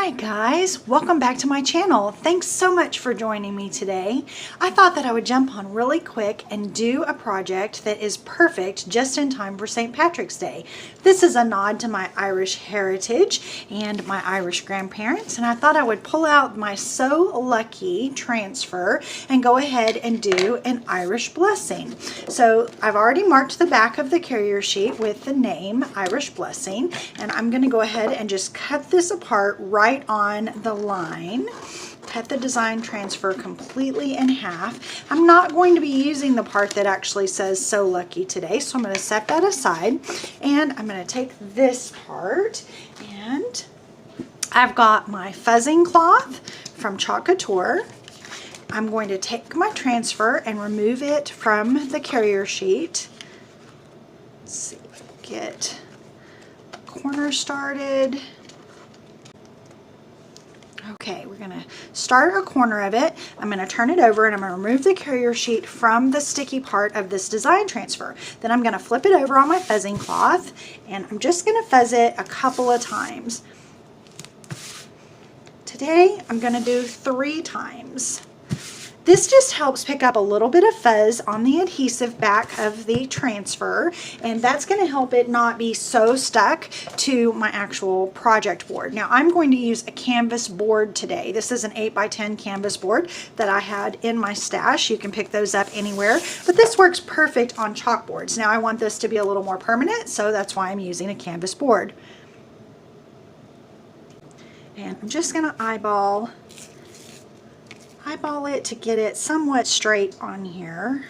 Hi guys, welcome back to my channel. Thanks so much for joining me today. I thought that I would jump on really quick and do a project that is perfect just in time for St. Patrick's Day. This is a nod to my Irish heritage and my Irish grandparents, and I thought I would pull out my So Lucky transfer and go ahead and do an Irish blessing. So I've already marked the back of the carrier sheet with the name Irish Blessing, and I'm going to go ahead and just cut this apart right on the line. Cut the design transfer completely in half. I'm not going to be using the part that actually says So Lucky today, so I'm going to set that aside, and I'm going to take this part, and I've got my fuzzing cloth from Chalk Couture. I'm going to take my transfer and remove it from the carrier sheet. Let's see, get the corner started. Okay, we're going to start a corner of it. I'm going to turn it over and I'm going to remove the carrier sheet from the sticky part of this design transfer. Then I'm going to flip it over on my fuzzing cloth, and I'm just going to fuzz it a couple of times. Today I'm going to do 3 times. This just helps pick up a little bit of fuzz on the adhesive back of the transfer, and that's going to help it not be so stuck to my actual project board. Now I'm going to use a canvas board today. This is an 8x10 canvas board that I had in my stash. You can pick those up anywhere, but this works perfect on chalkboards. Now I want this to be a little more permanent, so that's why I'm using a canvas board. And I'm just going to eyeball it to get it somewhat straight on here.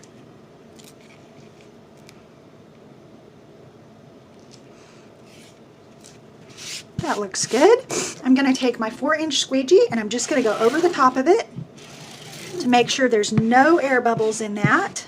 That looks good. I'm going to take my 4-inch squeegee and I'm just going to go over the top of it to make sure there's no air bubbles in that.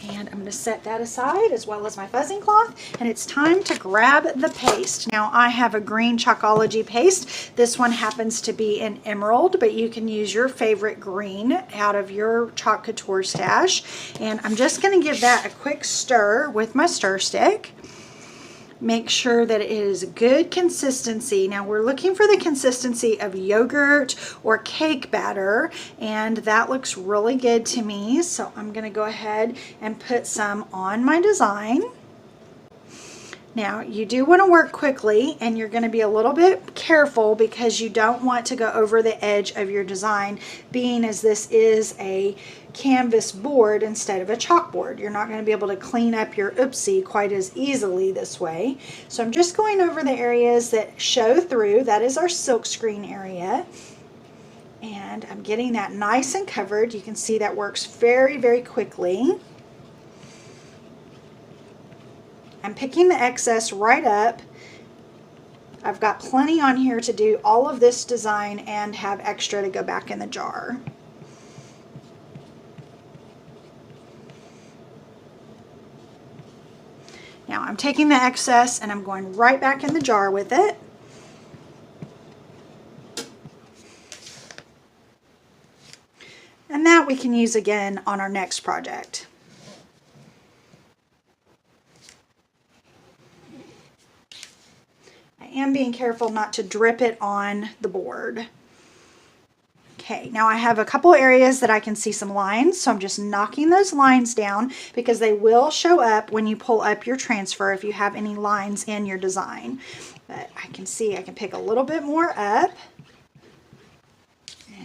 And I'm going to set that aside as well as my fuzzing cloth, and it's time to grab the paste. Now I have a green Chalkology paste. This one happens to be an emerald, but you can use your favorite green out of your Chalk Couture stash. And I'm just going to give that a quick stir with my stir stick. Make sure that it is good consistency. Now we're looking for the consistency of yogurt or cake batter, and that looks really good to me. So I'm going to go ahead and put some on my design. Now you do want to work quickly, and you're going to be a little bit careful because you don't want to go over the edge of your design, being as this is a canvas board instead of a chalkboard. You're not going to be able to clean up your oopsie quite as easily this way. So I'm just going over the areas that show through. That is our silkscreen area. And I'm getting that nice and covered. You can see that works very, very quickly. I'm picking the excess right up. I've got plenty on here to do all of this design and have extra to go back in the jar. Now I'm taking the excess and I'm going right back in the jar with it. And that we can use again on our next project. I am being careful not to drip it on the board. Okay, now I have a couple areas that I can see some lines, so I'm just knocking those lines down because they will show up when you pull up your transfer if you have any lines in your design. But I can see I can pick a little bit more up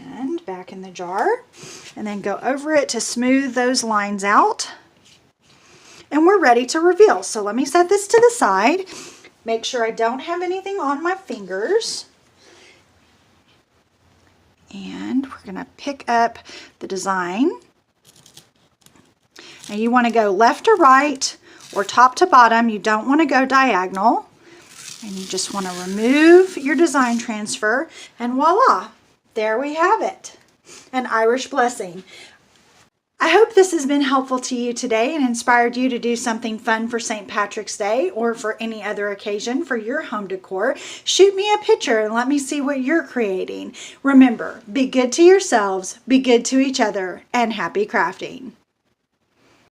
and back in the jar, and then go over it to smooth those lines out. And we're ready to reveal. So let me set this to the side. Make sure I don't have anything on my fingers. And we're going to pick up the design. Now you want to go left to right or top to bottom. You don't want to go diagonal. And you just want to remove your design transfer, and voila, there we have it. An Irish blessing. I hope this has been helpful to you today and inspired you to do something fun for St. Patrick's Day or for any other occasion for your home decor. Shoot me a picture and let me see what you're creating. Remember, be good to yourselves, be good to each other, and happy crafting.